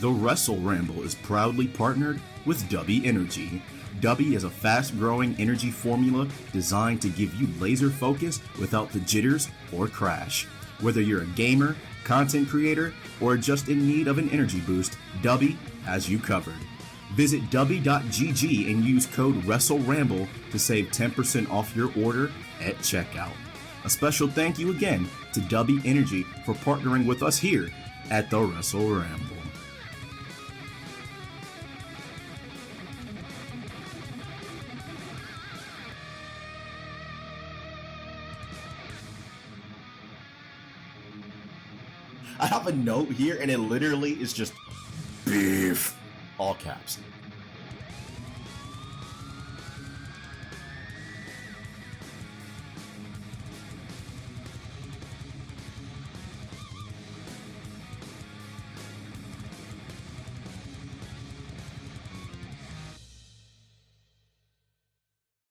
The Wrestle Ramble is proudly partnered with W Energy. W is a fast-growing energy formula designed to give you laser focus without the jitters or crash. Whether you're a gamer, content creator, or just in need of an energy boost, W has you covered. Visit w.gg and use code WrestleRamble to save 10% off your order at checkout. A special thank you again to W Energy for partnering with us here at the Wrestle Ramble. I have a note here and it literally is just beef, all caps.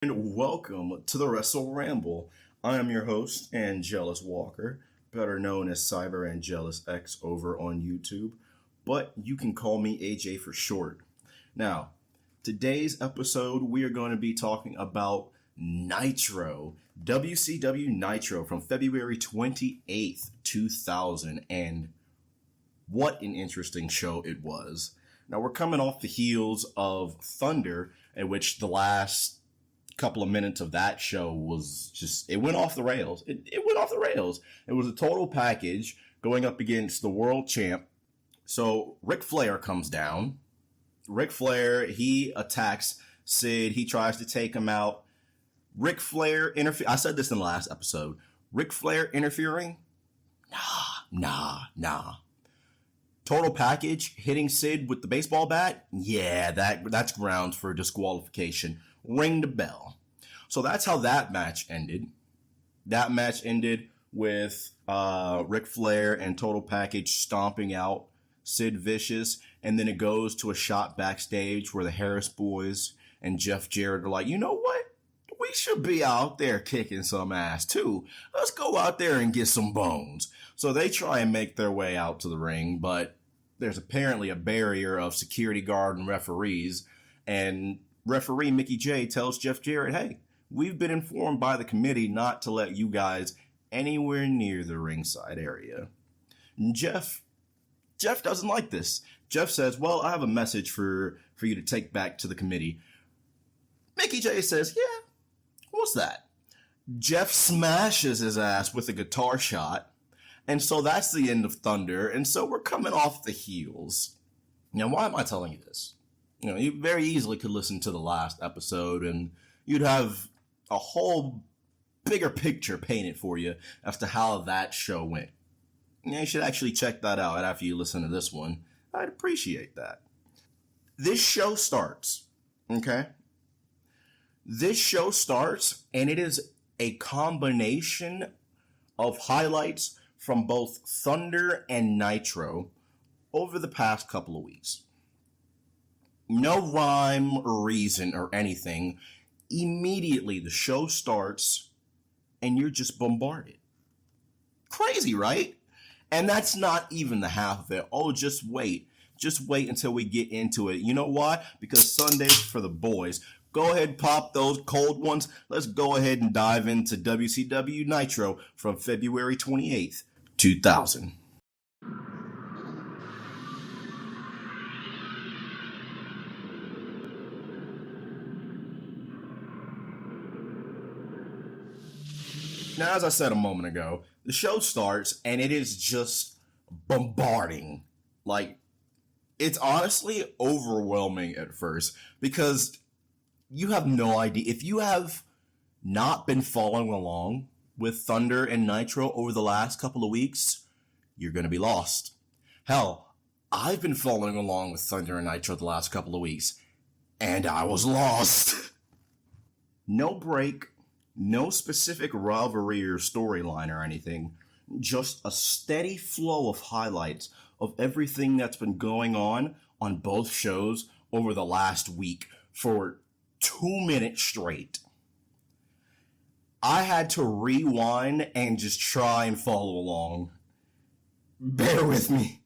And welcome to the Wrestle Ramble. I am your host, Angelus Walker, better known as CyberAngelusX over on YouTube, but you can call me AJ for short. Now, today's episode, we are going to be talking about Nitro, WCW Nitro from February 28th, 2000, and what an interesting show it was. Now, we're coming off the heels of Thunder, in which the last couple of minutes of that show was just, it went off the rails. It went off the rails. It was a total package going up against the world champ. So Ric Flair comes down. Ric Flair, he attacks Sid. He tries to take him out. Ric Flair I said this in the last episode. Ric Flair interfering? Nah. Total package, hitting Sid with the baseball bat? Yeah, that's grounds for disqualification. Ring the bell. So that's how that match ended. That match ended with Ric Flair and Total Package stomping out Sid Vicious, and then it goes to a shot backstage where the Harris boys and Jeff Jarrett are like, you know what? We should be out there kicking some ass too. Let's go out there and get some bones. So they try and make their way out to the ring, but there's apparently a barrier of security guard and referees, and referee Mickey J tells Jeff Jarrett, hey, we've been informed by the committee not to let you guys anywhere near the ringside area. Jeff doesn't like this. Jeff says, well, I have a message for you to take back to the committee. Mickey J says, yeah, what's that? Jeff smashes his ass with a guitar shot, and so that's the end of Thunder, and so we're coming off the heels. Now, why am I telling you this? You know, you very easily could listen to the last episode and you'd have a whole bigger picture painted for you as to how that show went. You should actually check that out after you listen to this one. I'd appreciate that. This show starts, okay? This show starts, and it is a combination of highlights from both Thunder and Nitro over the past couple of weeks. No rhyme or reason or anything. Immediately the show starts and you're just bombarded. Crazy, right? And that's not even the half of it. Oh, just wait. Just wait until we get into it. You know why? Because Sunday's for the boys. Go ahead, pop those cold ones. Let's go ahead and dive into WCW Nitro from February 28th, 2000. Now, as I said a moment ago, the show starts and it is just bombarding. Like, it's honestly overwhelming at first because you have no idea. If you have not been following along with Thunder and Nitro over the last couple of weeks, you're going to be lost. Hell, I've been following along with Thunder and Nitro the last couple of weeks, and I was lost. No break. No specific rivalry or storyline or anything, just a steady flow of highlights of everything that's been going on both shows over the last week for 2 minutes straight. I had to rewind and just try and follow along. Bear with me.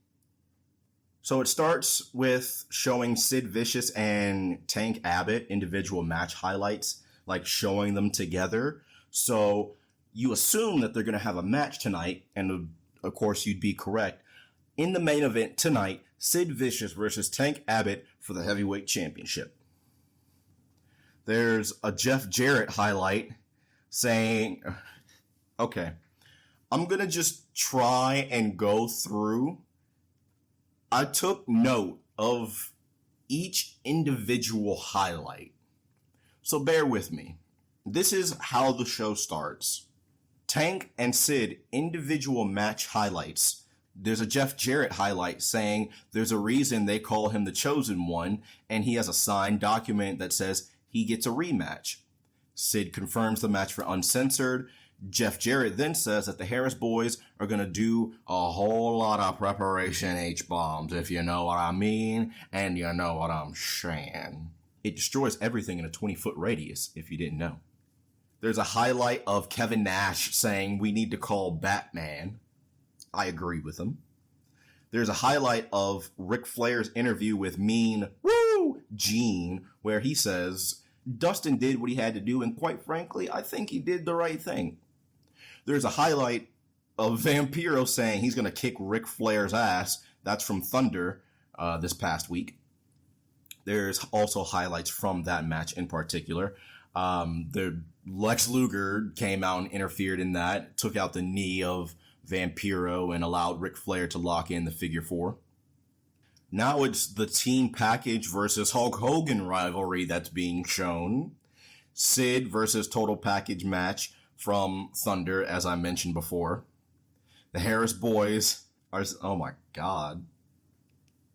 So it starts with showing Sid Vicious and Tank Abott individual match highlights, like showing them together. So you assume that they're going to have a match tonight, and of course you'd be correct. In the main event tonight, Sid Vicious versus Tank Abott for the heavyweight championship. There's a Jeff Jarrett highlight saying, okay, I'm going to just try and go through. I took note of each individual highlight. So bear with me. This is how the show starts. Tank and Sid individual match highlights. There's a Jeff Jarrett highlight saying there's a reason they call him the chosen one, and he has a signed document that says he gets a rematch. Sid confirms the match for Uncensored. Jeff Jarrett then says that the Harris boys are going to do a whole lot of preparation H-bombs, if you know what I mean, and you know what I'm saying. It destroys everything in a 20-foot radius, if you didn't know. There's a highlight of Kevin Nash saying we need to call Batman. I agree with him. There's a highlight of Ric Flair's interview with Mean Gene, where he says Dustin did what he had to do, and quite frankly, I think he did the right thing. There's a highlight of Vampiro saying he's going to kick Ric Flair's ass. That's from Thunder this past week. There's also highlights from that match in particular. The Lex Luger came out and interfered in that, took out the knee of Vampiro and allowed Ric Flair to lock in the figure four. Now it's the team package versus Hulk Hogan rivalry that's being shown. Sid versus total package match from Thunder, as I mentioned before. The Harris boys are, oh my God.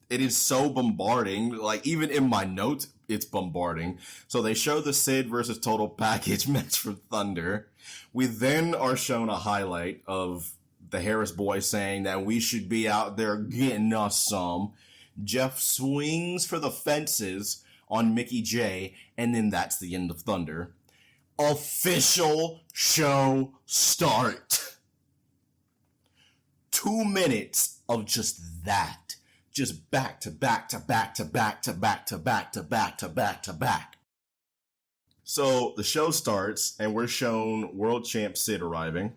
It is so bombarding. Like, even in my notes, it's bombarding. So they show the Sid versus total package match for Thunder. We then are shown a highlight of the Harris boys saying that we should be out there getting us some. Jeff swings for the fences on Mickey J, and then that's the end of Thunder. Official show start. 2 minutes of just that. Just back to back to back to back to back to back to back to back to back. So the show starts, and we're shown World Champ Sid arriving.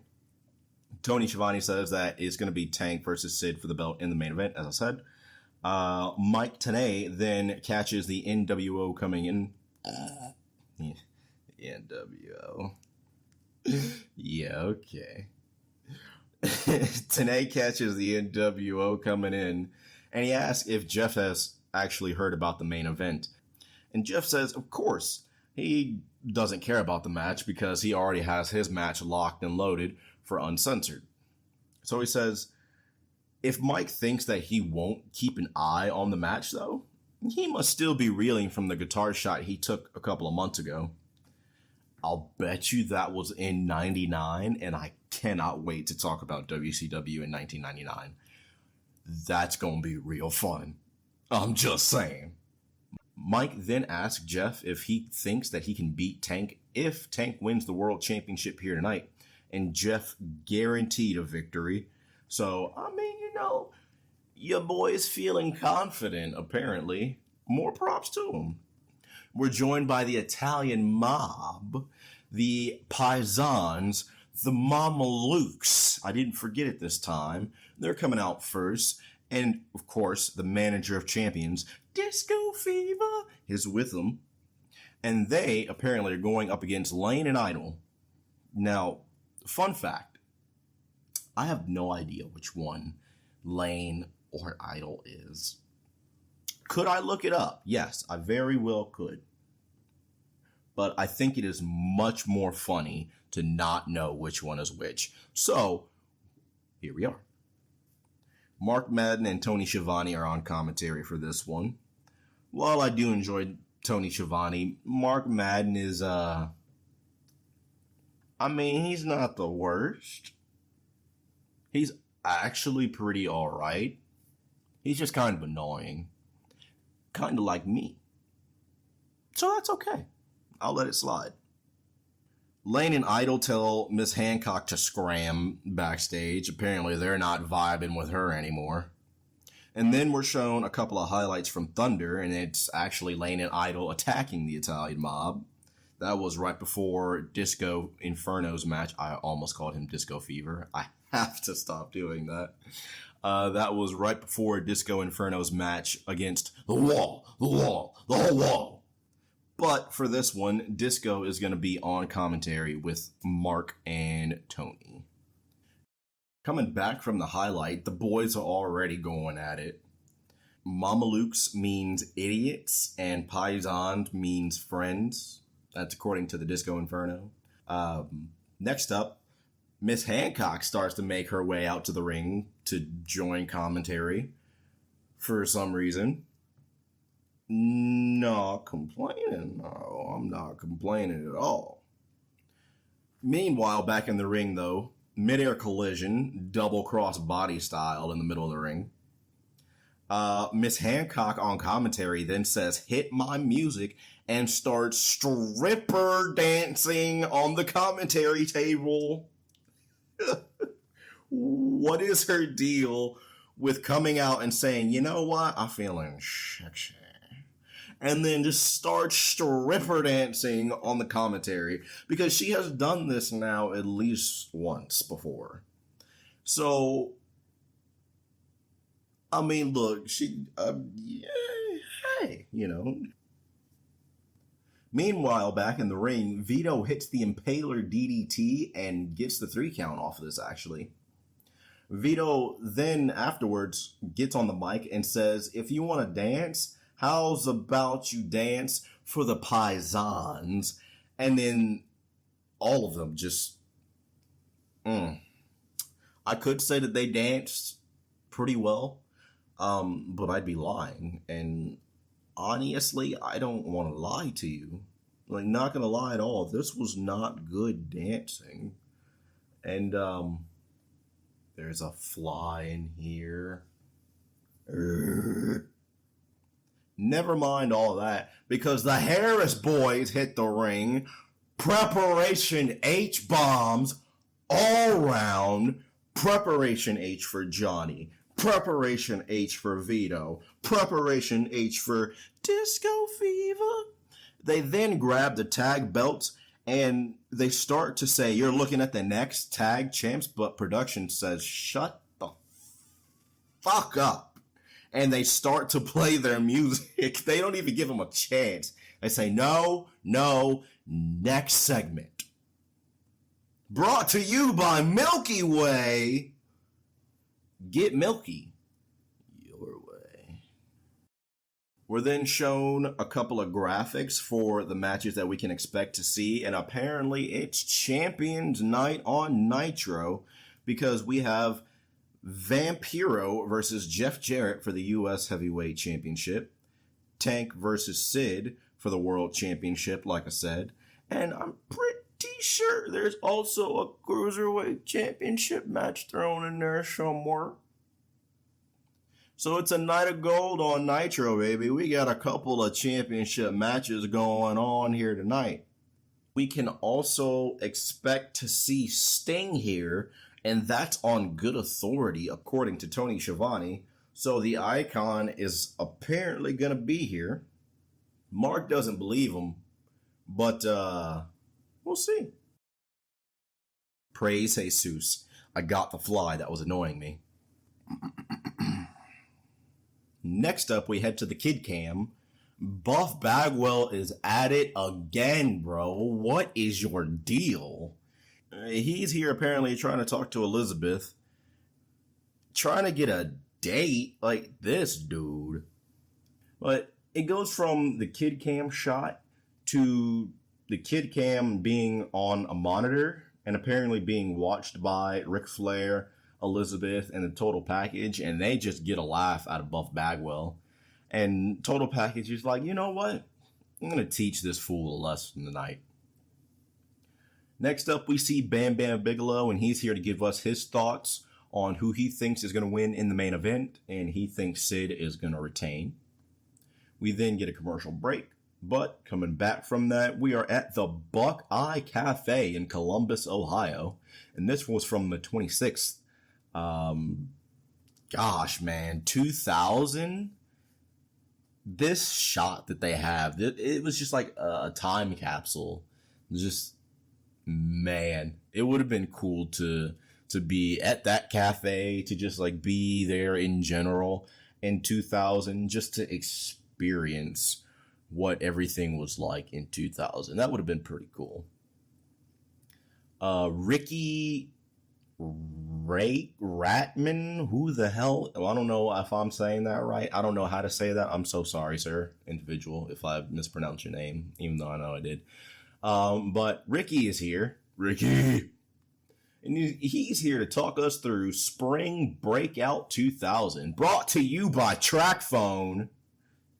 Tony Schiavone says that it's going to be Tank versus Sid for the belt in the main event, as I said. Mike Tenay then catches the NWO coming in. NWO. Yeah, okay. Tenay catches the NWO coming in, and he asks if Jeff has actually heard about the main event. And Jeff says, of course, he doesn't care about the match because he already has his match locked and loaded for Uncensored. So he says, if Mike thinks that he won't keep an eye on the match, though, he must still be reeling from the guitar shot he took a couple of months ago. I'll bet you that was in 99, and I cannot wait to talk about WCW in 1999. That's going to be real fun. I'm just saying. Mike then asks Jeff if he thinks that he can beat Tank if Tank wins the World Championship here tonight. And Jeff guaranteed a victory. So, I mean, you know, your boy's feeling confident, apparently. More props to him. We're joined by the Italian mob, the Paisans, the Mamalukes. I didn't forget it this time. They're coming out first. And, of course, the manager of champions, Disco Fever, is with them. And they, apparently, are going up against Lane and Idol. Now, fun fact, I have no idea which one Lane or Idol is. Could I look it up? Yes, I very well could. But I think it is much more funny to not know which one is which. So, here we are. Mark Madden and Tony Schiavone are on commentary for this one. While I do enjoy Tony Schiavone, Mark Madden is, I mean, he's not the worst. He's actually pretty alright. He's just kind of annoying. Kind of like me. So that's okay. I'll let it slide. Lane and Idol tell Miss Hancock to scram backstage. Apparently they're not vibing with her anymore. And then we're shown a couple of highlights from Thunder, and it's actually laying an idol attacking the Italian mob. That was right before Disco Inferno's match. I almost called him Disco Fever. I have to stop doing that. That was right before Disco Inferno's match against the whole wall. But for this one, Disco is going to be on commentary with Mark and Tony. Coming back from the highlight, the boys are already going at it. Mamalukes means idiots, and Paisan means friends. That's according to the Disco Inferno. Next up, Miss Hancock starts to make her way out to the ring to join commentary for some reason. Not complaining. No, I'm not complaining at all. Meanwhile, back in the ring, though, mid-air collision, double-cross body style in the middle of the ring. Miss Hancock on commentary then says, "Hit my music," and starts stripper dancing on the commentary table. What is her deal with coming out and saying, "You know what, I'm feeling sexy," and then just starts stripper dancing on the commentary? Because she has done this now at least once before. So, I mean, look, hey, you know. Meanwhile, back in the ring, Vito hits the Impaler DDT and gets the 3 count off of this, actually. Vito then afterwards gets on the mic and says, "If you want to dance, how's about you dance for the Paisans?" And then all of them just, I could say that they danced pretty well, but I'd be lying. And honestly, I don't want to lie to you. Like, not going to lie at all. This was not good dancing. And, there's a fly in here. Never mind all that, because the Harris boys hit the ring. Preparation H bombs all round. Preparation H for Johnny. Preparation H for Vito. Preparation H for Disco Fever. They then grab the tag belts and they start to say, "You're looking at the next tag champs," but production says, "Shut the fuck up." And they start to play their music. They don't even give them a chance. They say, "No, next segment." Brought to you by Milky Way. Get Milky your way. We're then shown a couple of graphics for the matches that we can expect to see, and apparently it's Champions Night on Nitro, because we have Vampiro versus Jeff Jarrett for the U.S. Heavyweight Championship, Tank versus Sid for the World Championship, like I said, and I'm pretty sure there's also a Cruiserweight Championship match thrown in there somewhere. So it's a night of gold on Nitro, baby. We got a couple of championship matches going on here tonight. We can also expect to see Sting here, and that's on good authority, according to Tony Schiavone. So the Icon is apparently going to be here. Mark doesn't believe him, but we'll see. Praise Jesus. I got the fly that was annoying me. Next up, we head to the Kid Cam. Buff Bagwell is at it again, bro. What is your deal? He's here apparently trying to talk to Elizabeth. Trying to get a date like this dude. But it goes from the Kid Cam shot to the Kid Cam being on a monitor and apparently being watched by Ric Flair, Elizabeth, and the Total Package, and they just get a laugh out of Buff Bagwell. And Total Package is like, "You know what? I'm going to teach this fool a lesson tonight." Next up, we see Bam Bam Bigelow, and he's here to give us his thoughts on who he thinks is going to win in the main event, and he thinks Sid is going to retain. We then get a commercial break, but coming back from that, we are at the Buckeye Cafe in Columbus, Ohio, and this was from the 26th. Gosh, man, 2000. This shot that they have, it was just like a time capsule. Just, man, it would have been cool to be at that cafe, to just like be there in general in 2000, just to experience what everything was like in 2000. That would have been pretty cool. Ricky Ratman, who the hell? I don't know if I'm saying that right. I don't know how to say that. I'm so sorry, sir, individual, if I mispronounced your name, even though I know I did. But Ricky is here. Ricky! And he's here to talk us through Spring Breakout 2000, brought to you by TrackPhone.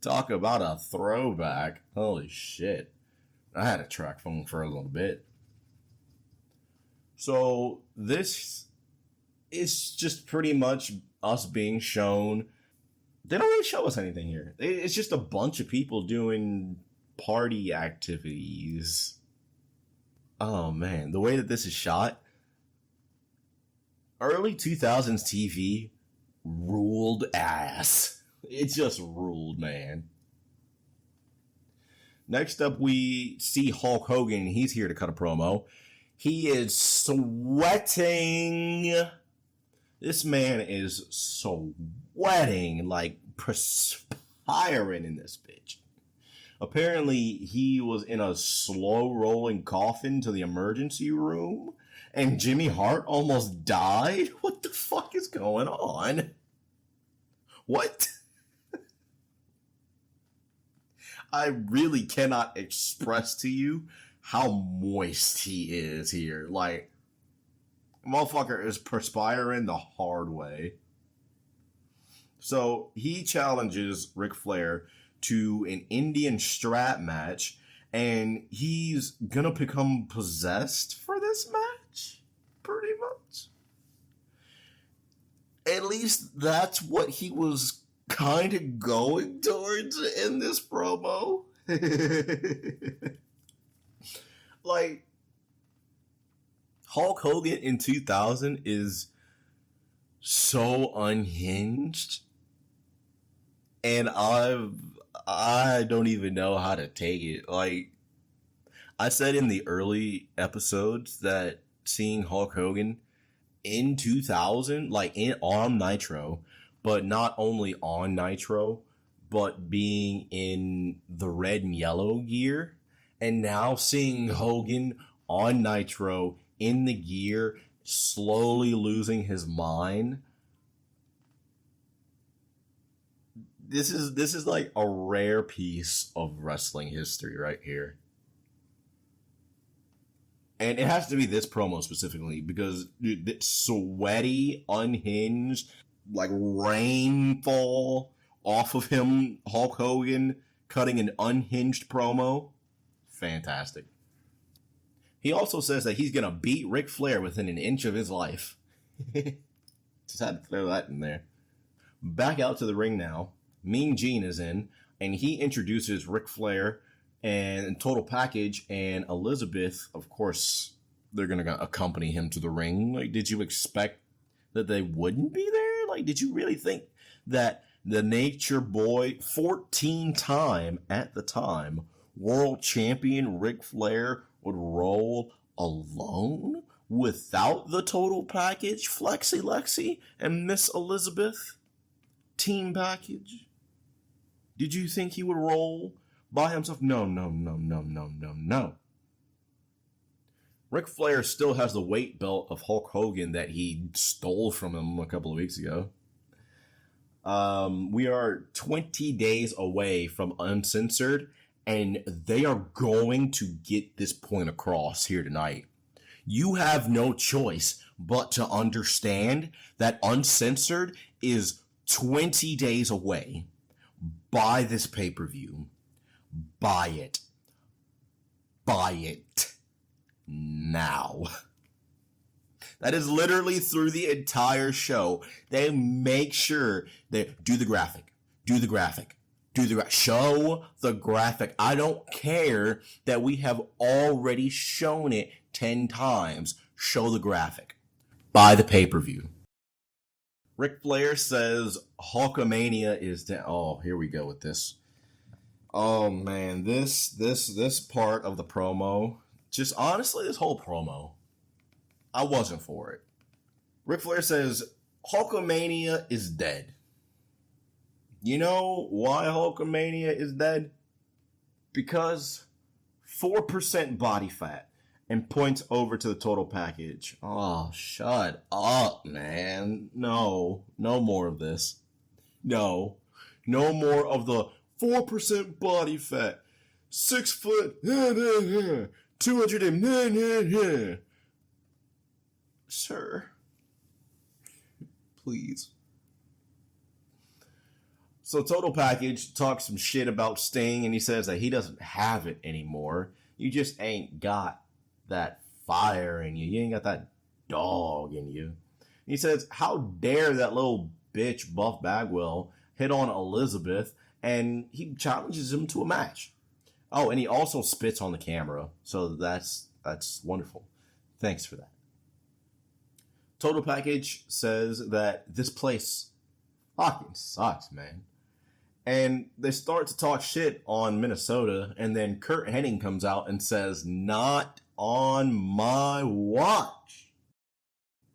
Talk about a throwback. Holy shit. I had a TrackPhone for a little bit. So this is just pretty much us being shown. They don't really show us anything here. It's just a bunch of people doing party activities. Oh man, the way that this is shot. Early 2000s TV ruled ass. It just ruled, man. Next up, we see Hulk Hogan. He's here to cut a promo. He is sweating. This man is sweating, like perspiring in this bitch. Apparently, he was in a slow-rolling coffin to the emergency room, and Jimmy Hart almost died? What the fuck is going on? What? I really cannot express to you how moist he is here. Like, motherfucker is perspiring the hard way. So he challenges Ric Flair to an Indian strap match, and he's gonna become possessed for this match, pretty much. At least that's what he was kind of going towards in this promo. Like, Hulk Hogan in 2000 is so unhinged, and I don't even know how to take it. Like, I said in the early episodes that seeing Hulk Hogan in 2000, like on Nitro, but not only on Nitro, but being in the red and yellow gear, and now seeing Hogan on Nitro in the gear, slowly losing his mind. This is like a rare piece of wrestling history right here. And it has to be this promo specifically, because dude, sweaty, unhinged, like rainfall off of him, Hulk Hogan cutting an unhinged promo. Fantastic. He also says that he's going to beat Ric Flair within an inch of his life. Just had to throw that in there. Back out to the ring now. Mean Gene is in, and he introduces Ric Flair and Total Package and Elizabeth. Of course, they're going to accompany him to the ring. Like, did you expect that they wouldn't be there? Like, did you really think that the Nature Boy, 14-time at the time, world champion Ric Flair would roll alone without the Total Package, Flexi Lexi, and Miss Elizabeth team package? Did you think he would roll by himself? No. Ric Flair still has the weight belt of Hulk Hogan that he stole from him a couple of weeks ago. We are 20 days away from Uncensored, and they are going to get this point across here tonight. You have no choice but to understand that Uncensored is 20 days away. Buy this pay-per-view. Buy it. Buy it. Now. That is literally through the entire show. They make sure they do the graphic. Do the graphic. Show the graphic. I don't care that we have already shown it 10 times. Show the graphic. Buy the pay-per-view. Ric Flair says Hulkamania is down. Oh, here we go with this. Oh man, this part of the promo, just honestly, this whole promo, I wasn't for it. Ric Flair says Hulkamania is dead. You know why Hulkamania is dead? Because 4% body fat, and points over to the total package. Oh, shut up, man. No more of this. No more of the 4% body fat, 6 foot, 200. Sir, please. So Total Package talks some shit about Sting, and he says that he doesn't have it anymore. You just ain't got that fire in you. You ain't got that dog in you. He says, how dare that little bitch Buff Bagwell hit on Elizabeth, and he challenges him to a match. Oh, and he also spits on the camera. So that's wonderful. Thanks for that. Total Package says that this place fucking sucks, man. And they start to talk shit on Minnesota, and then Curt Hennig comes out and says, not on my watch.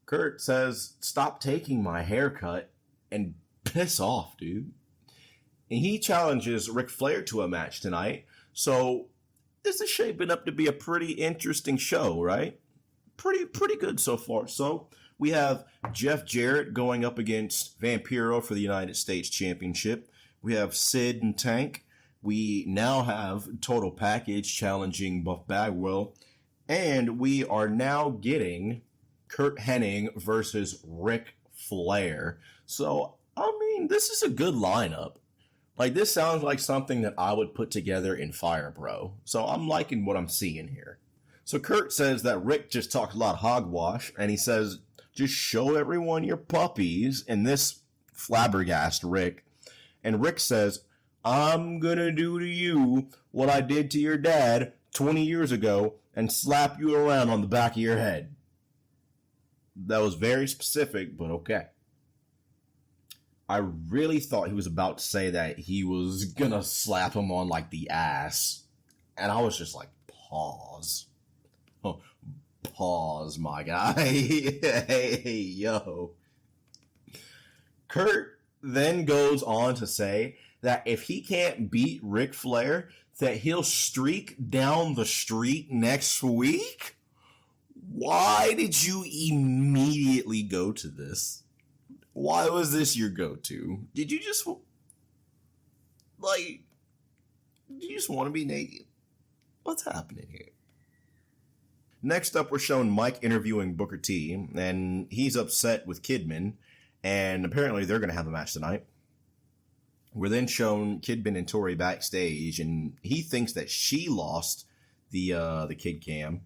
Curt says, stop taking my haircut and piss off, dude. And he challenges Ric Flair to a match tonight. So this is shaping up to be a pretty interesting show, right? Pretty good so far. So we have Jeff Jarrett going up against Vampiro for the United States Championship. We have Sid and Tank. We now have Total Package challenging Buff Bagwell. And we are now getting Curt Hennig versus Ric Flair. So, I mean, this is a good lineup. Like, this sounds like something that I would put together in Fire Bro. So I'm liking what I'm seeing here. So Curt says that Rick just talked a lot of hogwash. And he says, just show everyone your puppies. And this flabbergasted Rick. And Rick says, I'm gonna do to you what I did to your dad 20 years ago and slap you around on the back of your head. That was very specific, but okay. I really thought he was about to say that he was gonna slap him on like the ass. And I was just like, pause. Oh, pause, my guy. Hey, yo. Curt then goes on to say that if he can't beat Ric Flair, that he'll streak down the street next week? Why did you immediately go to this? Why was this your go-to? Did you just want to be naked? What's happening here? Next up, we're shown Mike interviewing Booker T, and he's upset with Kidman. And apparently they're going to have a match tonight. We're then shown Kidman and Tori backstage, and he thinks that she lost the Kid Cam.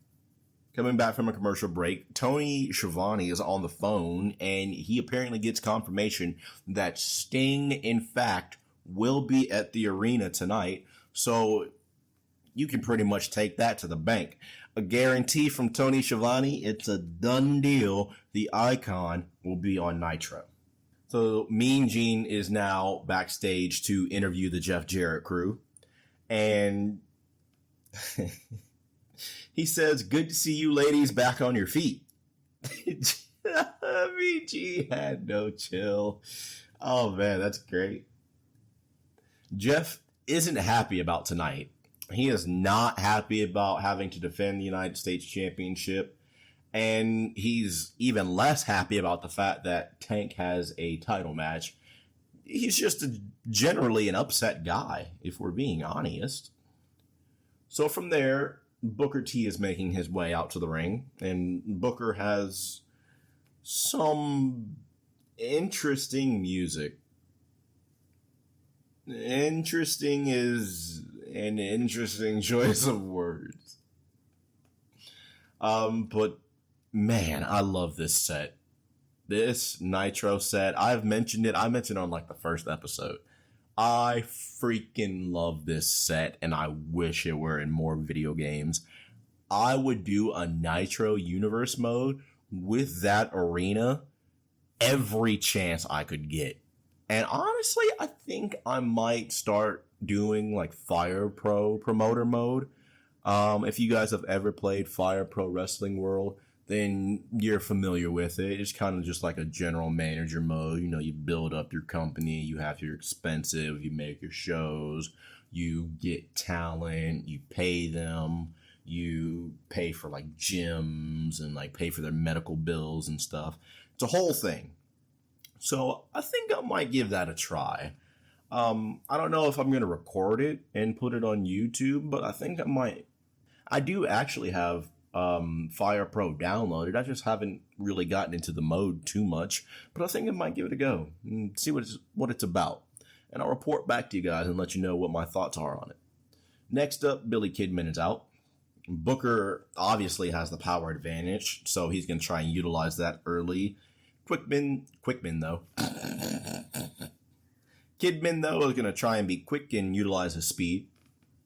Coming back from a commercial break, Tony Schiavone is on the phone, and he apparently gets confirmation that Sting, in fact, will be at the arena tonight. So you can pretty much take that to the bank. A guarantee from Tony Schiavone, it's a done deal. The Icon will be on Nitro. So Mean Gene is now backstage to interview the Jeff Jarrett crew. And he says, good to see you ladies back on your feet. Mean Gene had no chill. Oh man, that's great. Jeff isn't happy about tonight. He is not happy about having to defend the United States Championship. And he's even less happy about the fact that Tank has a title match. He's just generally an upset guy, if we're being honest. So from there, Booker T is making his way out to the ring. And Booker has some interesting music. Interesting is an interesting choice of words. But man, I love this set. This Nitro set, I've mentioned it. I mentioned it on like the first episode. I freaking love this set, and I wish it were in more video games. I would do a Nitro Universe mode with that arena every chance I could get. And honestly, I think I might start doing like Fire Pro promoter mode. If you guys have ever played Fire Pro Wrestling World, then you're familiar with it. It's kind of just like a general manager mode. You know, you build up your company, you have your expensive, you make your shows, you get talent, you pay them, you pay for like gyms and like pay for their medical bills and stuff. It's a whole thing. So I think I might give that a try. I don't know if I'm going to record it and put it on YouTube, but I think I might. I do actually have Fire Pro downloaded. I just haven't really gotten into the mode too much, but I think I might give it a go and see what it's about. And I'll report back to you guys and let you know what my thoughts are on it. Next up, Billy Kidman is out. Booker obviously has the power advantage, so he's going to try and utilize that early. Kidman though is going to try and be quick and utilize his speed.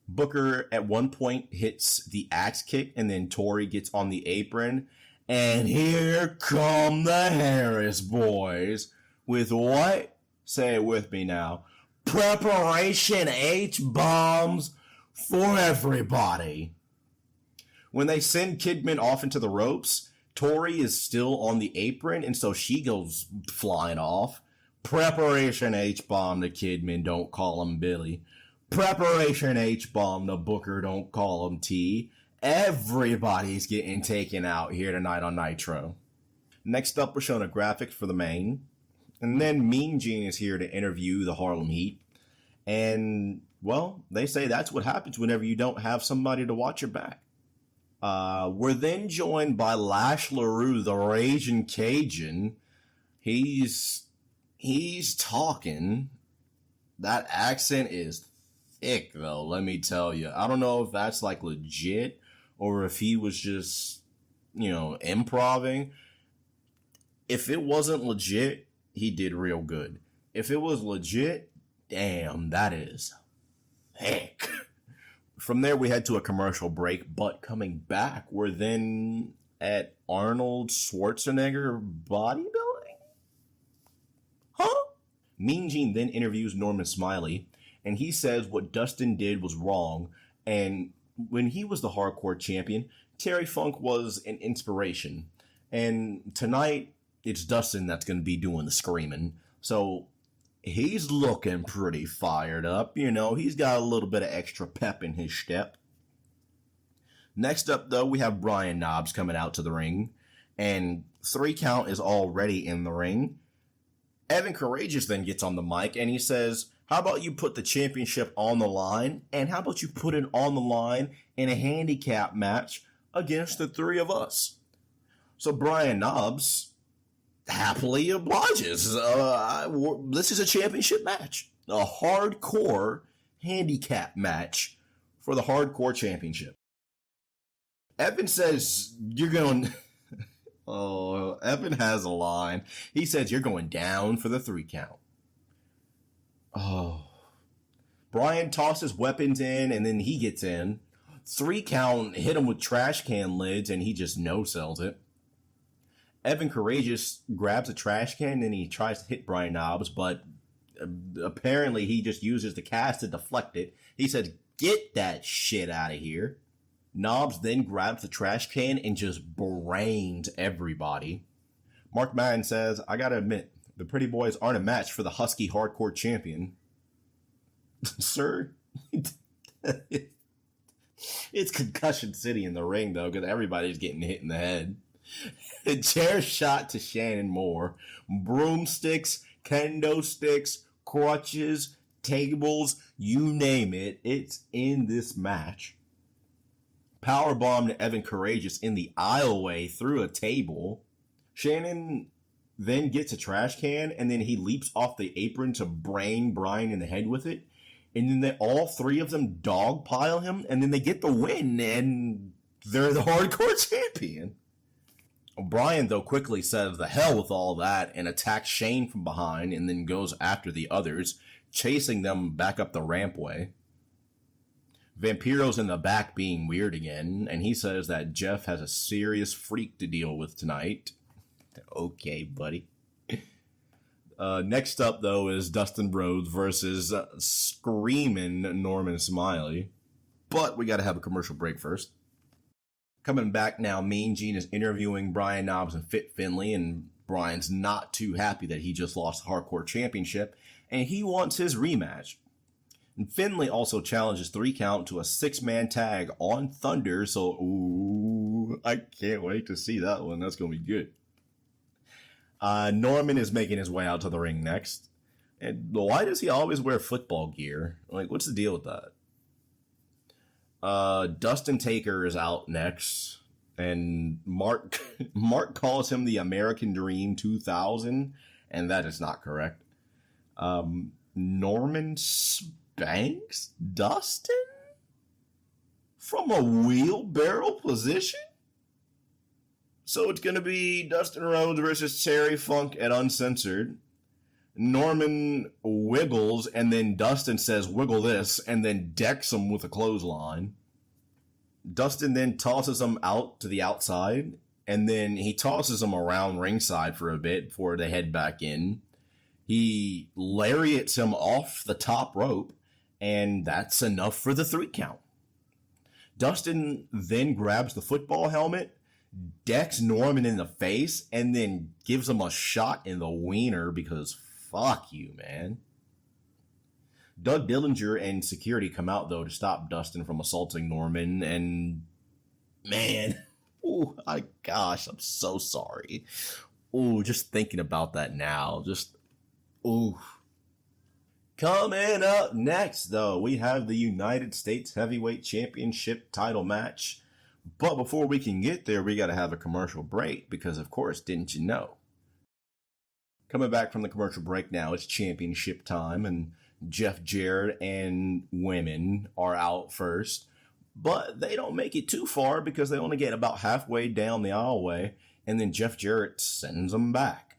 Booker at one point hits the axe kick, and then Tori gets on the apron. And here come the Harris boys with what? Say it with me now. Preparation H-bombs for everybody. When they send Kidman off into the ropes, Tori is still on the apron, and so she goes flying off. Preparation H-bomb to Kidman, don't call him Billy. Preparation H-bomb to Booker, don't call him T. Everybody's getting taken out here tonight on Nitro. Next up, we're showing a graphic for the main. And then Mean Gene is here to interview the Harlem Heat. And, well, they say that's what happens whenever you don't have somebody to watch your back. We're then joined by Lash LaRue, the Raging Cajun. He's talking. That accent is thick, though, let me tell you. I don't know if that's, like, legit or if he was just, improving. If it wasn't legit, he did real good. If it was legit, damn, that is thick. From there, we head to a commercial break, but coming back, we're then at Arnold Schwarzenegger bodybuilding? Huh? Mean Gene then interviews Norman Smiley, and he says what Dustin did was wrong, and when he was the hardcore champion, Terry Funk was an inspiration. And tonight, it's Dustin that's going to be doing the screaming. So he's looking pretty fired up. He's got a little bit of extra pep in his step. Next up, though, we have Brian Knobbs coming out to the ring. And 3 Count is already in the ring. Evan Courageous then gets on the mic and he says, how about you put the championship on the line? And how about you put it on the line in a handicap match against the 3 of us? So Brian Knobbs happily obliges. This is a championship match. A hardcore handicap match for the hardcore championship. Evan says, you're going... Oh, Evan has a line. He says, you're going down for the 3 count. Oh. Brian tosses weapons in, and then he gets in. 3 count hit him with trash can lids, and he just no-sells it. Evan Courageous grabs a trash can and he tries to hit Brian Knobbs, but apparently he just uses the cast to deflect it. He says, get that shit out of here. Knobbs then grabs the trash can and just brains everybody. Mark Madden says, I gotta admit, the Pretty Boys aren't a match for the Husky Hardcore Champion. Sir? It's Concussion City in the ring, though, because everybody's getting hit in the head. A chair shot to Shannon Moore. Broomsticks, kendo sticks, crutches, tables, you name it. It's in this match. Powerbomb to Evan Courageous in the aisleway through a table. Shannon then gets a trash can, and then he leaps off the apron to brain Brian in the head with it. And then all 3 of them dogpile him, and then they get the win, and they're the hardcore champion. Brian, though, quickly says the hell with all that and attacks Shane from behind and then goes after the others, chasing them back up the rampway. Vampiro's in the back being weird again, and he says that Jeff has a serious freak to deal with tonight. Okay, buddy. Next up, though, is Dustin Rhodes versus Screamin' Norman Smiley. But we got to have a commercial break first. Coming back now, Mean Gene is interviewing Brian Knobbs and Fit Finlay, and Brian's not too happy that he just lost the Hardcore Championship, and he wants his rematch. And Finlay also challenges 3 Count to a 6-man tag on Thunder, so ooh, I can't wait to see that one. That's going to be good. Norman is making his way out to the ring next. And why does he always wear football gear? Like, what's the deal with that? Dustin Taker is out next. And Mark calls him the American Dream 2000. And that is not correct. Norman spanks Dustin? From a wheelbarrow position? So it's going to be Dustin Rhodes versus Terry Funk at Uncensored. Norman wiggles, and then Dustin says, wiggle this, and then decks him with a clothesline. Dustin then tosses him out to the outside, and then he tosses him around ringside for a bit before they head back in. He lariats him off the top rope, and that's enough for the 3 count. Dustin then grabs the football helmet, decks Norman in the face, and then gives him a shot in the wiener because fuck you, man. Doug Dillinger and security come out, though, to stop Dustin from assaulting Norman, and man, oh my gosh, I'm so sorry. Oh, just thinking about that now, just, ooh. Coming up next, though, we have the United States Heavyweight Championship title match. But before we can get there, we got to have a commercial break because, of course, didn't you know? Coming back from the commercial break now, it's championship time, and Jeff Jarrett and women are out first. But they don't make it too far because they only get about halfway down the aisleway, and then Jeff Jarrett sends them back.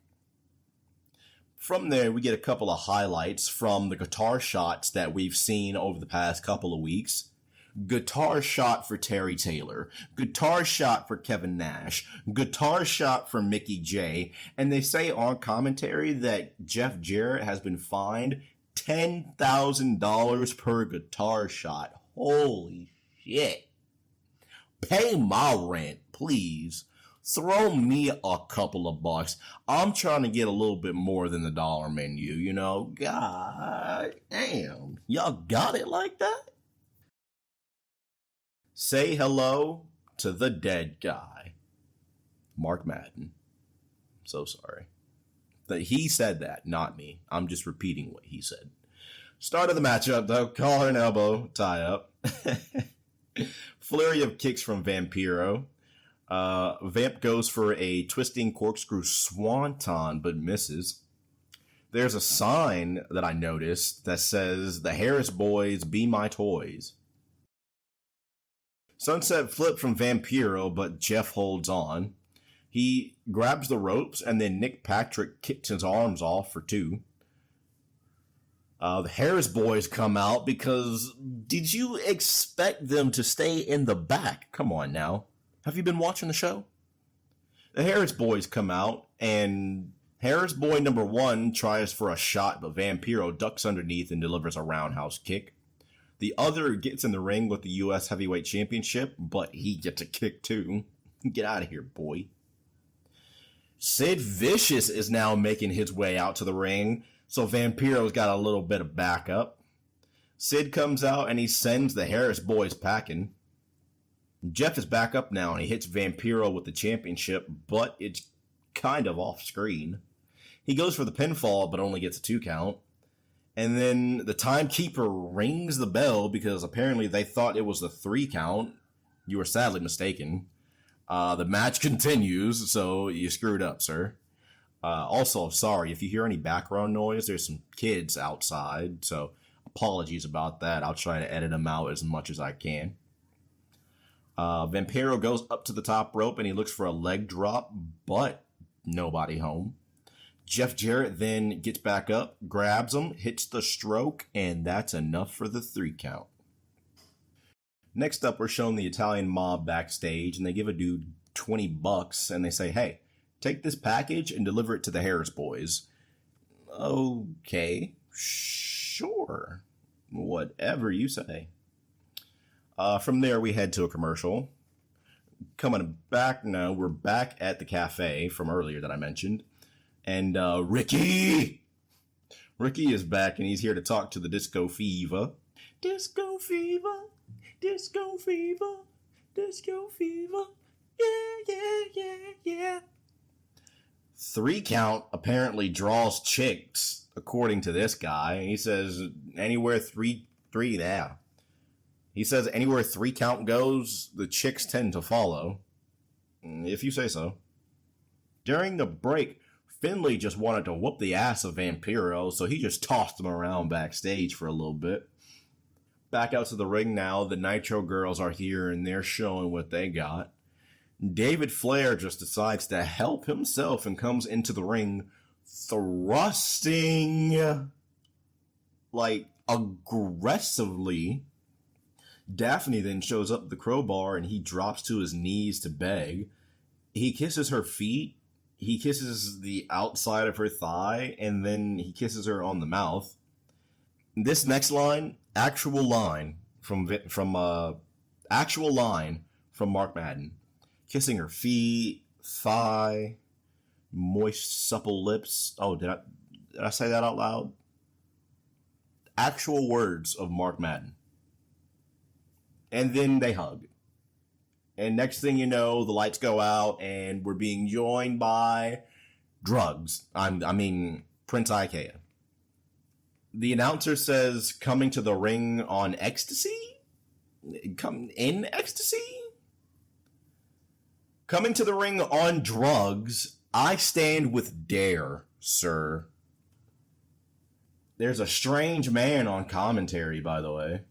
From there, we get a couple of highlights from the guitar shots that we've seen over the past couple of weeks. Guitar shot for Terry Taylor, guitar shot for Kevin Nash, guitar shot for Mickey J, and they say on commentary that Jeff Jarrett has been fined $10,000 per guitar shot. Holy shit. Pay my rent, please. Throw me a couple of bucks. I'm trying to get a little bit more than the dollar menu, you know? God damn. Y'all got it like that? Say hello to the dead guy. Mark Madden. So sorry. That he said that, not me. I'm just repeating what he said. Start of the matchup, though. Collar and elbow tie up. Flurry of kicks from Vampiro. Vamp goes for a twisting corkscrew swanton, but misses. There's a sign that I noticed that says, "The Harris Boys Be My Toys." Sunset flip from Vampiro, but Jeff holds on. He grabs the ropes, and then Nick Patrick kicks his arms off for 2. The Harris Boys come out because did you expect them to stay in the back? Come on now. Have you been watching the show? The Harris Boys come out, and Harris Boy number 1 tries for a shot, but Vampiro ducks underneath and delivers a roundhouse kick. The other gets in the ring with the U.S. Heavyweight Championship, but he gets a kick too. Get out of here, boy. Sid Vicious is now making his way out to the ring, so Vampiro's got a little bit of backup. Sid comes out and he sends the Harris Boys packing. Jeff is back up now and he hits Vampiro with the championship, but it's kind of off screen. He goes for the pinfall, but only gets a 2 count. And then the timekeeper rings the bell because apparently they thought it was the 3 count. You were sadly mistaken. The match continues, so you screwed up, sir. Also, sorry, if you hear any background noise, there's some kids outside, so apologies about that. I'll try to edit them out as much as I can. Vampiro goes up to the top rope and he looks for a leg drop, but nobody home. Jeff Jarrett then gets back up, grabs him, hits the stroke, and that's enough for the 3 count. Next up, we're shown the Italian mob backstage, and they give a dude $20, and they say, "Hey, take this package and deliver it to the Harris Boys." Okay, sure. Whatever you say. From there, we head to a commercial. Coming back now, we're back at the cafe from earlier that I mentioned. And Ricky is back, and he's here to talk to the Disco Fever. Disco Fever, Disco Fever, Disco Fever. Yeah. 3 count apparently draws chicks, according to this guy. He says anywhere three there. He says anywhere 3 count goes, the chicks tend to follow. If you say so. During the break, Finley just wanted to whoop the ass of Vampiro, so he just tossed him around backstage for a little bit. Back out to the ring now, the Nitro girls are here and they're showing what they got. David Flair just decides to help himself and comes into the ring thrusting like aggressively. Daphne then shows up at the crowbar and he drops to his knees to beg. He kisses her feet, he kisses the outside of her thigh, and then he kisses her on the mouth. This next line, actual line from Mark Madden. Kissing her feet, thigh, moist, supple lips. Oh, did I say that out loud? Actual words of Mark Madden. And then they hug. And next thing you know, the lights go out and we're being joined by drugs. I mean, Prince Ikea. The announcer says, coming to the ring on ecstasy? Come in ecstasy? Coming to the ring on drugs, I stand with Dare, sir. There's a strange man on commentary, by the way.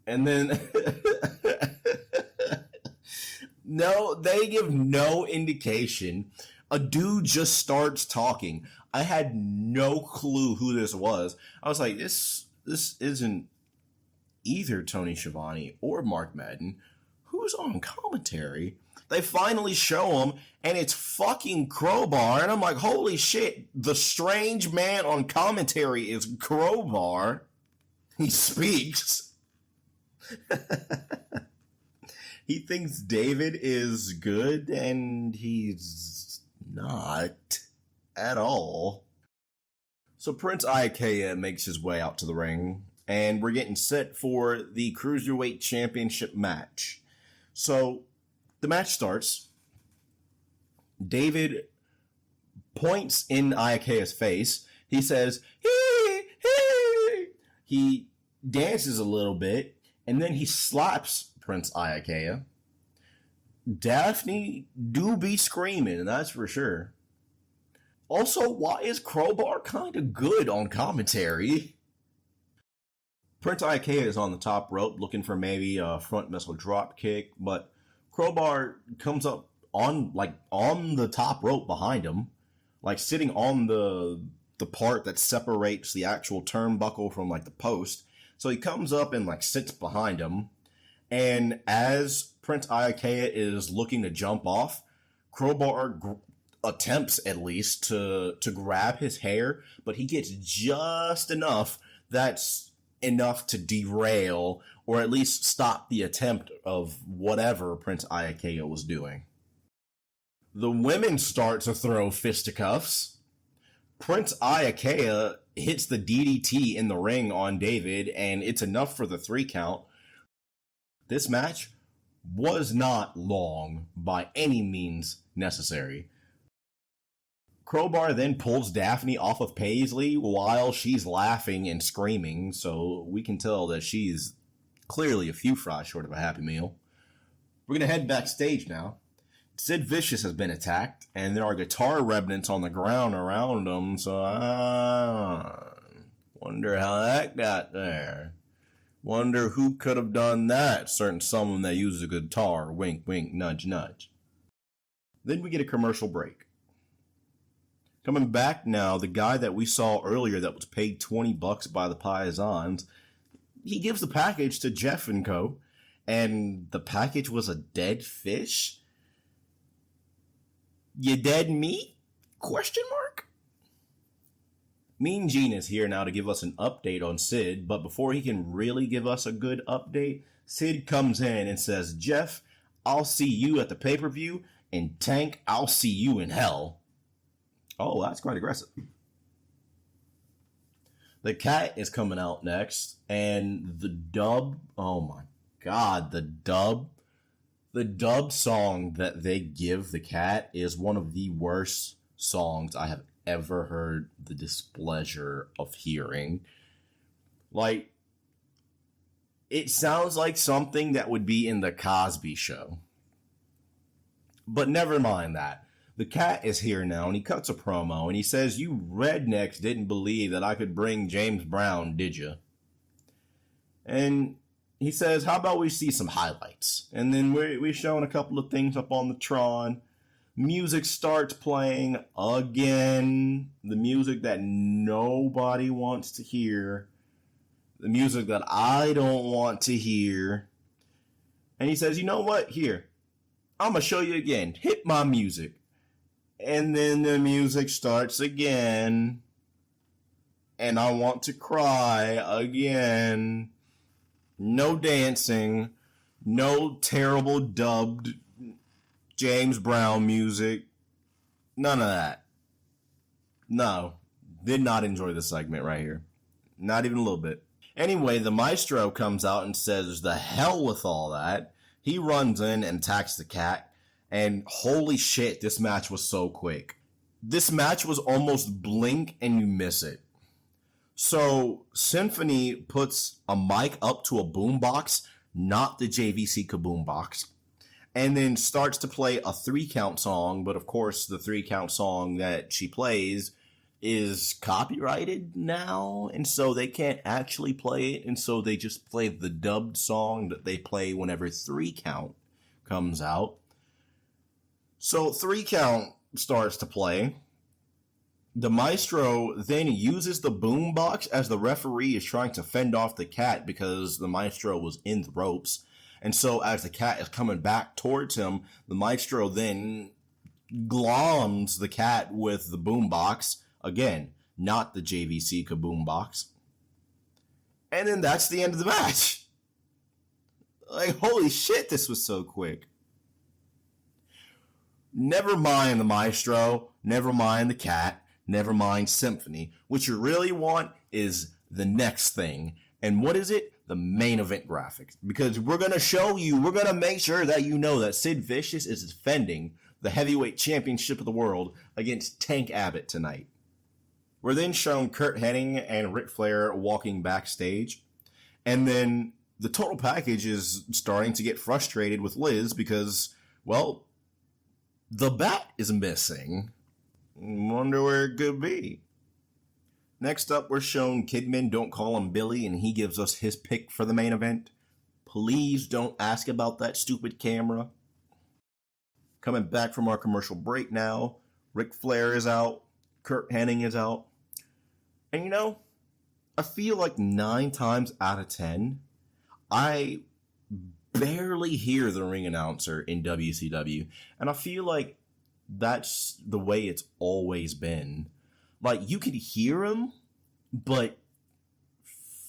And then... No, they give no indication. A dude just starts talking. I had no clue who this was. I was like, this isn't either Tony Schiavone or Mark Madden. Who's on commentary? They finally show him, and it's fucking Crowbar. And I'm like, holy shit, the strange man on commentary is Crowbar. He speaks. He thinks David is good, and he's not at all. So Prince Ikea makes his way out to the ring, and we're getting set for the Cruiserweight Championship match. So the match starts. David points in Ikea's face. He says, "Hey, hey!" He dances a little bit, and then he slaps Prince Ikea. Daphne do be screaming, that's for sure. Also, why is Crowbar kind of good on commentary? Prince Ikea is on the top rope looking for maybe a front missile drop kick, but Crowbar comes up on the top rope behind him, like sitting on the part that separates the actual turnbuckle from like the post. So he comes up and like sits behind him. And as Prince Ikea is looking to jump off, Crowbar attempts at least to grab his hair, but he gets just enough that's enough to derail or at least stop the attempt of whatever Prince Ikea was doing. The women start to throw fisticuffs. Prince Ikea hits the DDT in the ring on David, and it's enough for the 3 count. This match was not long by any means necessary. Crowbar then pulls Daphne off of Paisley while she's laughing and screaming, so we can tell that she's clearly a few fries short of a Happy Meal. We're going to head backstage now. Sid Vicious has been attacked, and there are guitar remnants on the ground around him, so I wonder how that got there. Wonder who could have done that. Certain someone that uses a guitar. Wink, wink, nudge, nudge. Then we get a commercial break. Coming back now, the guy that we saw earlier that was paid $20 by the Paisans, he gives the package to Jeff and Co. And the package was a dead fish? You dead meat? Question mark? Mean Gene is here now to give us an update on Sid, but before he can really give us a good update, Sid comes in and says, Jeff, I'll see you at the pay-per-view, and Tank, I'll see you in hell. Oh, that's quite aggressive. The Cat is coming out next, and the dub, oh my god, the dub song that they give the Cat is one of the worst songs I have ever heard the displeasure of hearing. Like, it sounds like something that would be in the Cosby Show. But never mind that. The Cat is here now, and he cuts a promo, and he says, you rednecks didn't believe that I could bring James Brown, did you? And he says, how about we see some highlights? And then we're showing a couple of things up on the Tron. Music starts playing again. The music that nobody wants to hear. The music that I don't want to hear. And he says, you know what? Here, I'm going to show you again. Hit my music. And then the music starts again. And I want to cry again. No dancing. No terrible dubbed James Brown music. None of that. No. Did not enjoy the segment right here. Not even a little bit. Anyway, the Maestro comes out and says, the hell with all that. He runs in and attacks the Cat. And holy shit, this match was so quick. This match was almost blink and you miss it. So, Symphony puts a mic up to a boombox, not the JVC Kaboom box, and then starts to play a 3-count song, but of course the 3-count song that she plays is copyrighted now, and so they can't actually play it, and so they just play the dubbed song that they play whenever 3-count comes out. So 3-count starts to play. The Maestro then uses the boombox as the referee is trying to fend off the Cat because the Maestro was in the ropes. And so as the Cat is coming back towards him, the Maestro then gloms the Cat with the boombox. Again, not the JVC Kaboom box. And then that's the end of the match. Like, holy shit, this was so quick. Never mind the Maestro, never mind the Cat, never mind Symphony. What you really want is the next thing. And what is it? The main event graphics. Because we're going to show you, we're going to make sure that you know that Sid Vicious is defending the heavyweight championship of the world against Tank Abott tonight. We're then shown Curt Hennig and Ric Flair walking backstage. And then the total package is starting to get frustrated with Liz because, well, the bat is missing. Wonder where it could be. Next up, we're shown Kidman, don't call him Billy, and he gives us his pick for the main event. Please don't ask about that stupid camera. Coming back from our commercial break now, Ric Flair is out, Curt Hennig is out. And you know, I feel like 9 times out of 10, I barely hear the ring announcer in WCW. And I feel like that's the way it's always been. Like, you could hear him, but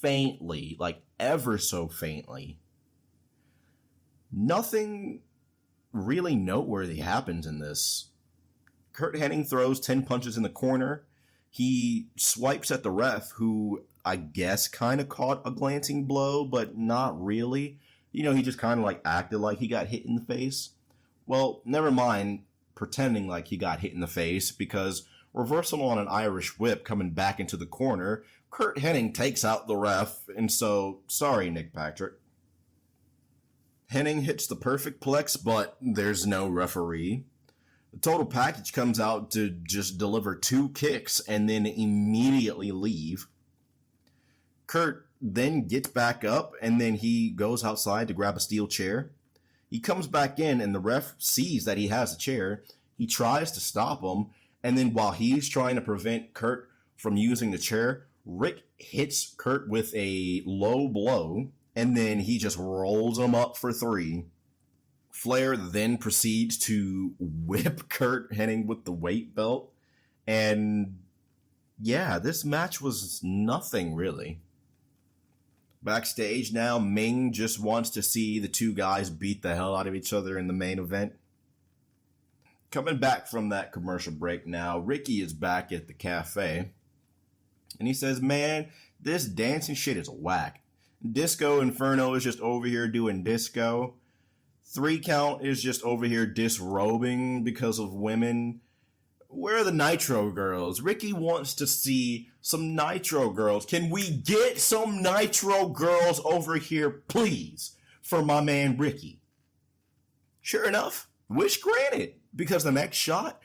faintly, like ever so faintly. Nothing really noteworthy happens in this. Curt Hennig throws 10 punches in the corner. He swipes at the ref, who I guess kind of caught a glancing blow, but not really. You know, he just kind of like acted like he got hit in the face. Well, never mind pretending like he got hit in the face, because reversal on an Irish whip coming back into the corner, Curt Hennig takes out the ref, and so, sorry, Nick Patrick. Hennig hits the perfect plex, but there's no referee. The total package comes out to just deliver 2 kicks and then immediately leave. Curt then gets back up, and then he goes outside to grab a steel chair. He comes back in, and the ref sees that he has a chair. He tries to stop him, and then while he's trying to prevent Curt from using the chair, Rick hits Curt with a low blow, and then he just rolls him up for 3. Flair then proceeds to whip Curt Hennig with the weight belt, and yeah, this match was nothing really. Backstage now, Ming just wants to see the two guys beat the hell out of each other in the main event. Coming back from that commercial break now, Ricky is back at the cafe. And he says, man, this dancing shit is whack. Disco Inferno is just over here doing disco. 3 Count is just over here disrobing because of women. Where are the Nitro girls? Ricky wants to see some Nitro girls. Can we get some Nitro girls over here, please, for my man Ricky? Sure enough, wish granted, because the next shot,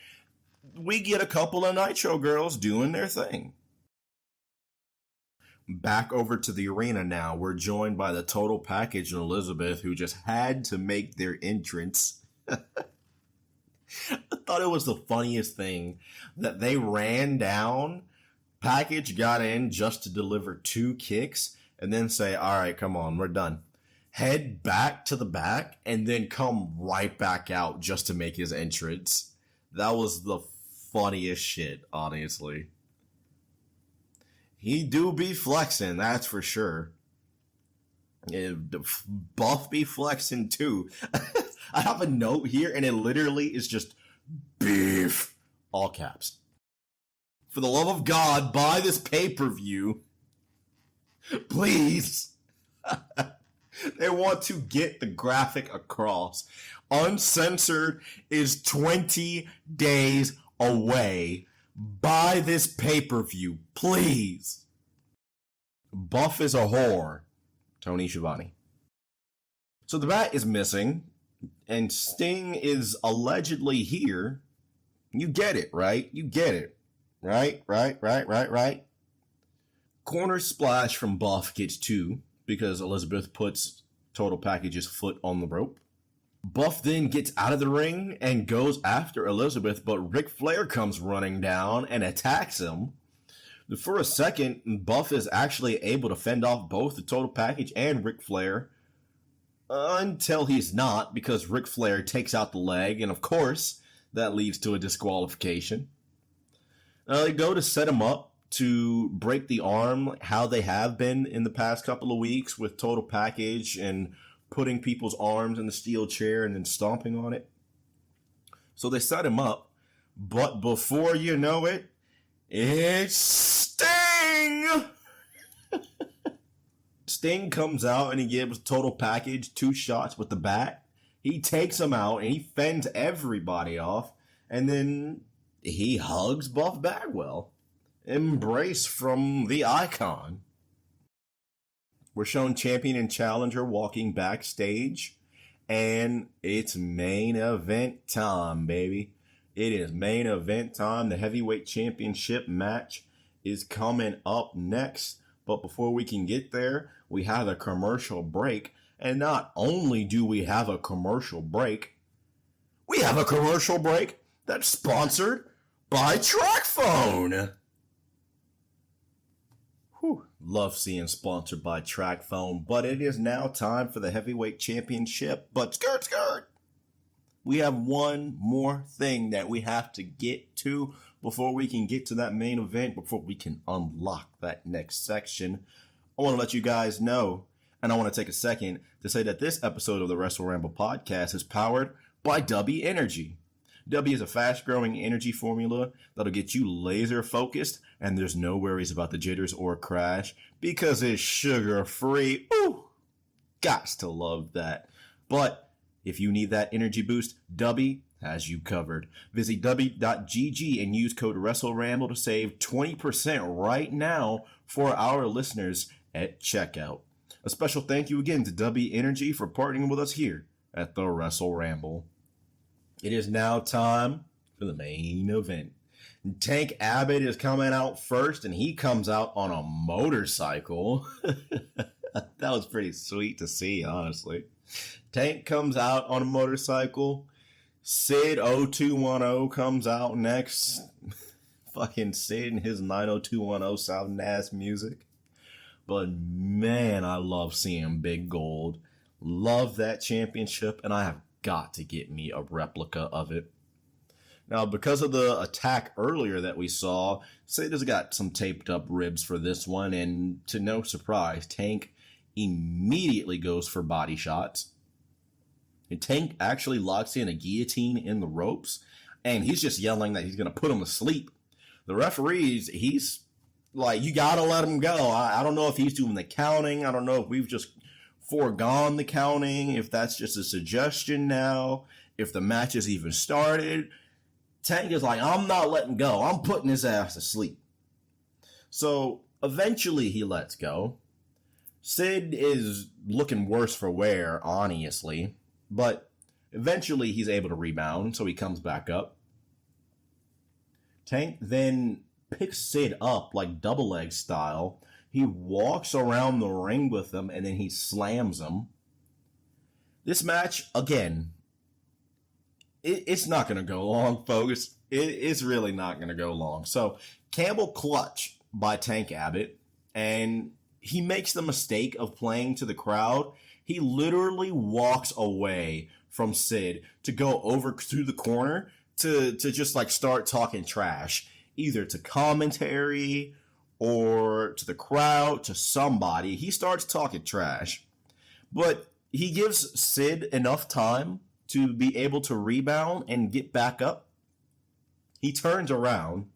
we get a couple of Nitro girls doing their thing. Back over to the arena now. We're joined by the Total Package and Elizabeth, who just had to make their entrance. I thought it was the funniest thing that they ran down, Package got in just to deliver 2 kicks, and then say, all right, come on, we're done. Head back to the back, and then come right back out just to make his entrance. That was the funniest shit, honestly. He do be flexing, that's for sure. Buff be flexing too. I have a note here, and it literally is just beef, all caps. For the love of God, buy this pay-per-view, please. They want to get the graphic across. Uncensored is 20 days away. Buy this pay-per-view, please. Buff is a whore. Tony Schiavone. So the bat is missing, and Sting is allegedly here. You get it, right? You get it. Right. Corner splash from Buff gets 2, because Elizabeth puts Total Package's foot on the rope. Buff then gets out of the ring and goes after Elizabeth, but Ric Flair comes running down and attacks him. For a second, Buff is actually able to fend off both the Total Package and Ric Flair. Until he's not, because Ric Flair takes out the leg, and of course, that leads to a disqualification. They go to set him up to break the arm, how they have been in the past couple of weeks with Total Package and putting people's arms in the steel chair and then stomping on it. So they set him up, but before you know it, it's Sting! Sting comes out and he gives Total Package 2 shots with the bat. He takes him out and he fends everybody off, and then he hugs Buff Bagwell. Embrace from the Icon. We're shown champion and challenger walking backstage, and it's main event time, baby. It is main event time. The heavyweight championship match is coming up next, but before we can get there, we have a commercial break, and not only do we have a commercial break, we have a commercial break that's sponsored by TrackPhone. Love seeing sponsored by TrackPhone, but it is now time for the heavyweight championship. But skirt, we have one more thing that we have to get to before we can get to that main event, before we can unlock that next section. I want to let you guys know, and I want to take a second to say that this episode of the Wrestle Ramble podcast is powered by W Energy. W is a fast-growing energy formula that'll get you laser-focused, and there's no worries about the jitters or crash because it's sugar-free. Ooh, gots to love that. But if you need that energy boost, W has you covered. Visit W.gg and use code WrestleRamble to save 20% right now for our listeners at checkout. A special thank you again to W Energy for partnering with us here at the Wrestle Ramble. It is now time for the main event. Tank Abott is coming out first, and he comes out on a motorcycle. That was pretty sweet to see, honestly. Tank comes out on a motorcycle. Sid 0210 comes out next. Fucking Sid and his 90210 sounding ass music. But man, I love seeing Big Gold. Love that championship, and I have got to get me a replica of it. Now, because of the attack earlier that we saw, Sid has got some taped up ribs for this one, and to no surprise, Tank immediately goes for body shots. And Tank actually locks in a guillotine in the ropes, and he's just yelling that he's going to put him to sleep. The referees, he's like, you got to let him go. I don't know if he's doing the counting. I don't know if we've just foregone the counting, if that's just a suggestion now, if the match has even started. Tank is like, I'm not letting go. I'm putting his ass to sleep. So eventually he lets go. Sid is looking worse for wear, honestly. But eventually he's able to rebound, so he comes back up. Tank then picks Sid up like double leg style. He walks around the ring with him, and then he slams him. This match, again, it's not going to go long, folks. It's really not going to go long. So, Campbell clutch by Tank Abott, and he makes the mistake of playing to the crowd. He literally walks away from Sid to go over to the corner to just like start talking trash, either to commentary or to the crowd, to somebody. He starts talking trash, but he gives Sid enough time to be able to rebound and get back up. He turns around.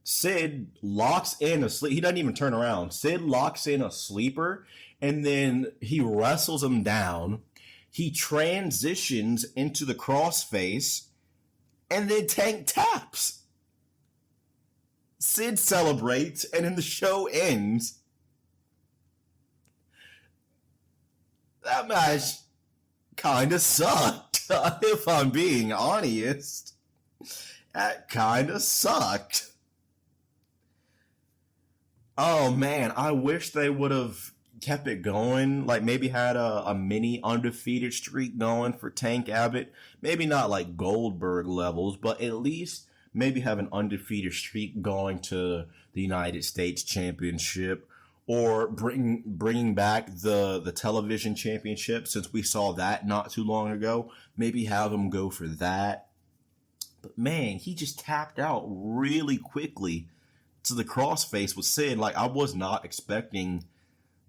Sid locks in a sleep. He doesn't even turn around. Sid locks in a sleeper, and then he wrestles him down. He transitions into the crossface, and then Tank taps. Sid celebrates, and then the show ends. That match kind of sucked, if I'm being honest. That kind of sucked. Oh man, I wish they would have kept it going. Like maybe had a mini undefeated streak going for Tank Abott. Maybe not like Goldberg levels, but at least maybe have an undefeated streak going to the United States Championship, or bringing back the television championship, since we saw that not too long ago. Maybe have him go for that. But man, he just tapped out really quickly to the crossface with Sid. Like, I was not expecting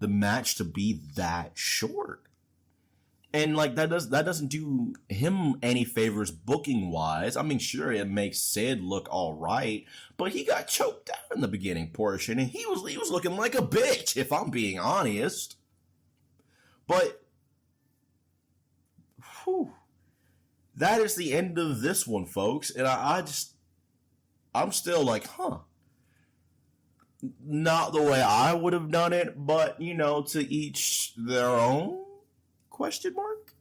the match to be that short. And like that doesn't do him any favors booking wise. I mean, sure, it makes Sid look all right, but he got choked out in the beginning portion, and he was looking like a bitch, if I'm being honest. But whew, that is the end of this one, folks. And I'm still like, not the way I would have done it, but you know, to each their own. Question mark?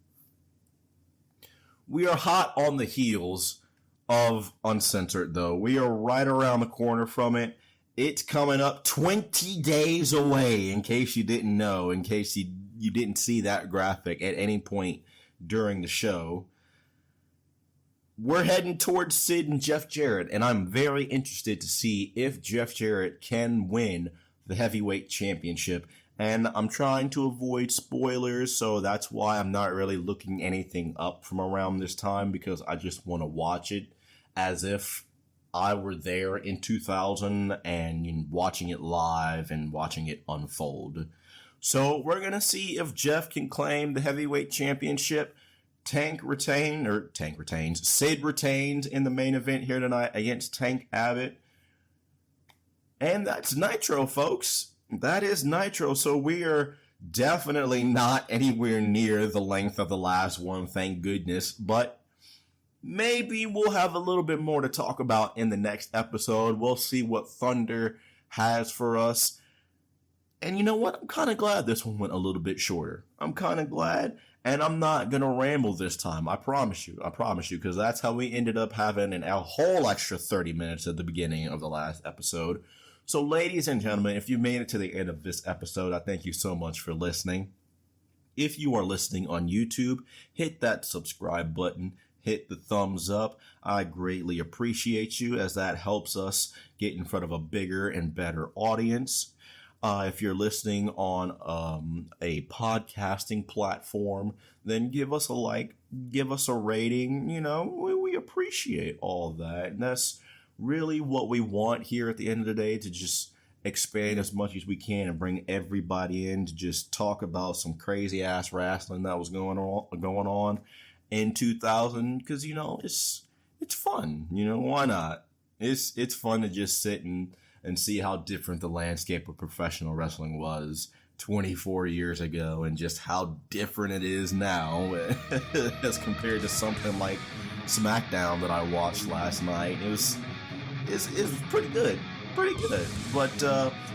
We are hot on the heels of Uncensored, though. We are right around the corner from it. It's coming up 20 days away, in case you didn't know, in case you didn't see that graphic at any point during the show. We're heading towards Sid and Jeff Jarrett, and I'm very interested to see if Jeff Jarrett can win the heavyweight championship. And I'm trying to avoid spoilers, so that's why I'm not really looking anything up from around this time, because I just want to watch it as if I were there in 2000 and watching it live and watching it unfold. So we're going to see if Jeff can claim the heavyweight championship. Sid retains in the main event here tonight against Tank Abott. And that's Nitro, folks. That is Nitro, so we are definitely not anywhere near the length of the last one, thank goodness, but maybe we'll have a little bit more to talk about in the next episode. We'll see what Thunder has for us. And you know what? I'm kind of glad this one went a little bit shorter. I'm kind of glad, and I'm not going to ramble this time. I promise you, because that's how we ended up having a whole extra 30 minutes at the beginning of the last episode. So, ladies and gentlemen, if you made it to the end of this episode, I thank you so much for listening. If you are listening on YouTube, hit that subscribe button, hit the thumbs up. I greatly appreciate you, as that helps us get in front of a bigger and better audience. If you're listening on a podcasting platform, then give us a like, give us a rating. You know, we appreciate all of that. And that's really what we want here at the end of the day, to just expand as much as we can and bring everybody in to just talk about some crazy ass wrestling that was going on in 2000, because it's fun. Why not? It's fun to just sit and see how different the landscape of professional wrestling was 24 years ago, and just how different it is now as compared to something like SmackDown that I watched last night. It was pretty good. But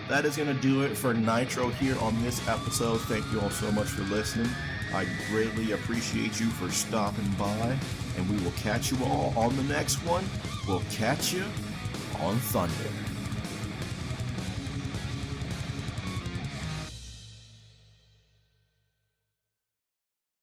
that is going to do it for Nitro here on this episode. Thank you all so much for listening. I greatly appreciate you for stopping by, and we will catch you all on the next one. We'll catch you on Thunder.